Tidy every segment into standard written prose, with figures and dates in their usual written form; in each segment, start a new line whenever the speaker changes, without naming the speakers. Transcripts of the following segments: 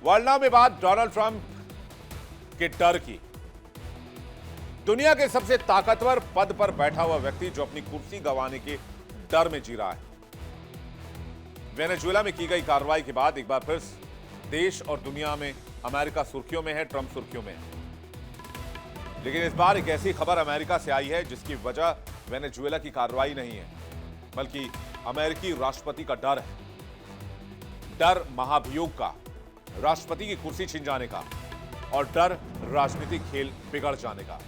World now में बात Donald Trump के डर की। दुनिया के सबसे ताकतवर पद पर बैठा हुआ व्यक्ति जो अपनी कुर्सी गंवाने के डर में जी रहा है। वेनेजुएला में की गई कार्रवाई के बाद एक बार फिर देश और दुनिया में अमेरिका सुर्खियों में है, ट्रंप सुर्खियों में है। लेकिन इस बार एक ऐसी खबर अमेरिका से आई है जिसकी वजह वेनेजुएला की कार्रवाई नहीं है, बल्कि अमेरिकी राष्ट्रपति का डर है। डर महाभियोग का, राष्ट्रपति की कुर्सी छिन जाने का, और डर राजनीतिक खेल बिगड़ जाने का।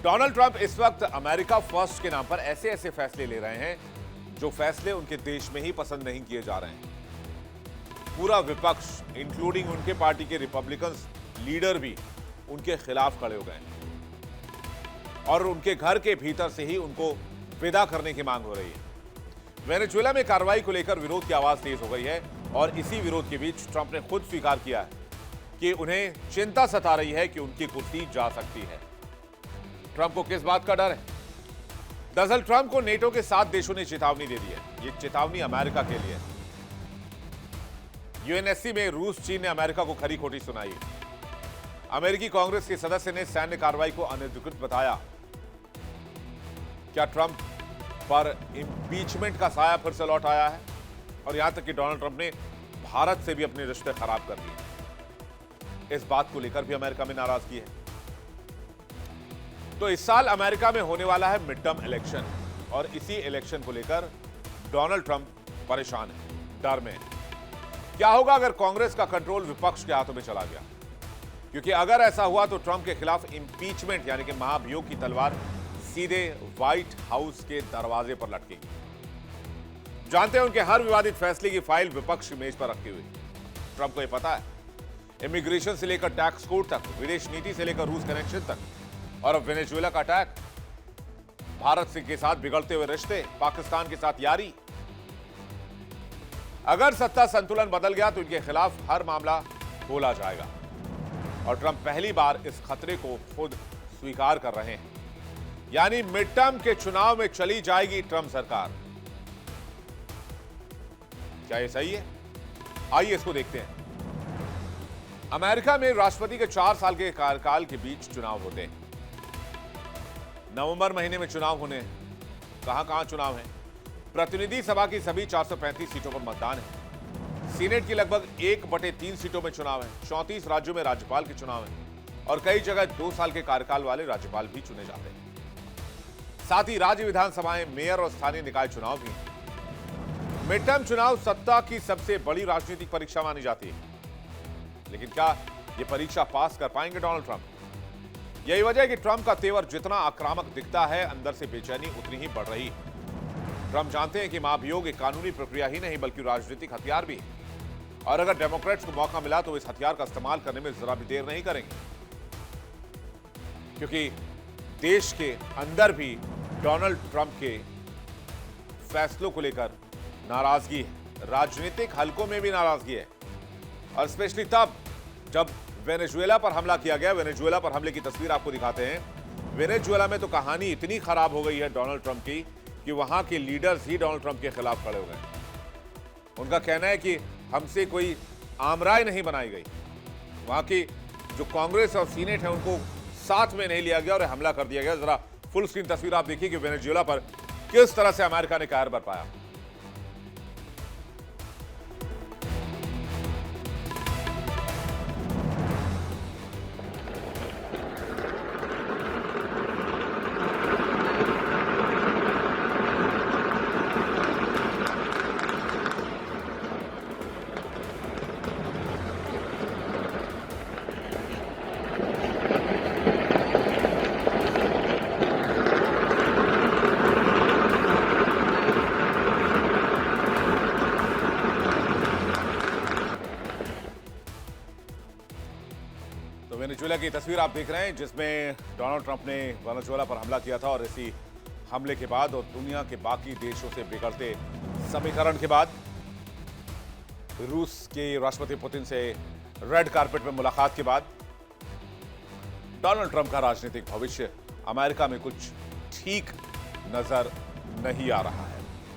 डोनाल्ड ट्रंप इस वक्त अमेरिका फर्स्ट के नाम पर ऐसे ऐसे फैसले ले रहे हैं जो फैसले उनके देश में ही पसंद नहीं किए जा रहे हैं। पूरा विपक्ष इंक्लूडिंग उनके पार्टी के रिपब्लिकन लीडर भी उनके खिलाफ खड़े हो गए और उनके घर के भीतर से ही उनको विदा करने की मांग हो रही है। वेनेजुएला में कार्रवाई को लेकर विरोध की आवाज तेज हो गई है और इसी विरोध के बीच ट्रंप ने खुद स्वीकार किया है कि उन्हें चिंता सता रही है कि उनकी कुर्सी जा सकती है। ट्रंप को किस बात का डर है? दरअसल ट्रंप को नेटो के 7 देशों ने चेतावनी दे दी है। यह चेतावनी अमेरिका के लिए है। यूएनएससी में रूस, चीन ने अमेरिका को खरी खोटी सुनाई। अमेरिकी कांग्रेस के सदस्य ने सैन्य कार्रवाई को अनधिकृत बताया। क्या ट्रंप पर इंपीचमेंट का साया फिर से लौट आया है? और यहां तक कि डोनाल्ड ट्रंप ने भारत से भी अपने रिश्ते खराब कर दिए। इस बात को लेकर भी अमेरिका में नाराजगी है। तो इस साल अमेरिका में होने वाला है मिड टर्म इलेक्शन और इसी इलेक्शन को लेकर डोनाल्ड ट्रंप परेशान है, डर में है। क्या होगा अगर कांग्रेस का कंट्रोल विपक्ष के हाथों में चला गया? क्योंकि अगर ऐसा हुआ तो ट्रंप के खिलाफ इंपीचमेंट यानी कि महाभियोग की तलवार सीधे व्हाइट हाउस के दरवाजे पर लटकेगी। जानते हैं उनके हर विवादित फैसले की फाइल विपक्ष मेज पर रखी हुई। ट्रंप को यह पता है, इमिग्रेशन से लेकर टैक्स कोड तक, विदेश नीति से लेकर रूस कनेक्शन तक, और अब वेनेजुएला का अटैक, भारत से के साथ बिगड़ते हुए रिश्ते, पाकिस्तान के साथ यारी। अगर सत्ता संतुलन बदल गया तो इनके खिलाफ हर मामला खोला जाएगा और ट्रंप पहली बार इस खतरे को खुद स्वीकार कर रहे हैं। यानी मिड टर्म के चुनाव में चली जाएगी ट्रंप सरकार। क्या यह सही है? आइए इसको देखते हैं। अमेरिका में राष्ट्रपति के 4 साल के कार्यकाल के बीच चुनाव होते हैं। नवंबर महीने में चुनाव होने हैं। कहां चुनाव है? प्रतिनिधि सभा की सभी 435 सीटों पर मतदान है। सीनेट की लगभग 1/3 सीटों में चुनाव है। 34 राज्यों में राज्यपाल के चुनाव है और कई जगह 2 साल के कार्यकाल वाले राज्यपाल भी चुने जाते हैं। साथ ही राज्य विधानसभाएं, मेयर और स्थानीय निकाय चुनाव भी हैं। मिड टर्म चुनाव सत्ता की सबसे बड़ी राजनीतिक परीक्षा मानी जाती है। लेकिन क्या यह परीक्षा पास कर पाएंगे डोनाल्ड ट्रंप? यही वजह है कि ट्रंप का तेवर जितना आक्रामक दिखता है, अंदर से बेचैनी उतनी ही बढ़ रही है। ट्रंप जानते हैं कि महाभियोग एक कानूनी प्रक्रिया ही नहीं बल्कि राजनीतिक हथियार भी है और अगर डेमोक्रेट्स को मौका मिला तो इस हथियार का इस्तेमाल करने में जरा भी देर नहीं करेंगे, क्योंकि देश के अंदर भी डोनाल्ड ट्रंप के फैसलों को लेकर नाराजगी है, राजनीतिक हलकों में भी नाराजगी है। और स्पेशली तब जब वेनेजुएला पर हमला किया गया। वेनेजुएला पर हमले की तस्वीर आपको दिखाते हैं। वेनेजुएला में तो कहानी इतनी खराब हो गई है डोनाल्ड ट्रंप की कि वहां के लीडर्स ही डोनाल्ड ट्रंप के खिलाफ खड़े हो गए। उनका कहना है कि हमसे कोई आमराय नहीं बनाई गई। वहां की जो कांग्रेस और सीनेट है उनको साथ में नहीं लिया गया और हमला कर दिया गया। जरा फुल स्क्रीन तस्वीर आप देखिए कि वेनेजुएला पर किस तरह से अमेरिका ने कहर बरपाया। तो वेनेजुएला की तस्वीर आप देख रहे हैं जिसमें डोनाल्ड ट्रंप ने वेनेजुएला पर हमला किया था और इसी हमले के बाद और दुनिया के बाकी देशों से बिगड़ते समीकरण के बाद रूस के राष्ट्रपति पुतिन से रेड कारपेट में मुलाकात के बाद डोनाल्ड ट्रंप का राजनीतिक भविष्य अमेरिका में कुछ ठीक नजर नहीं आ रहा है।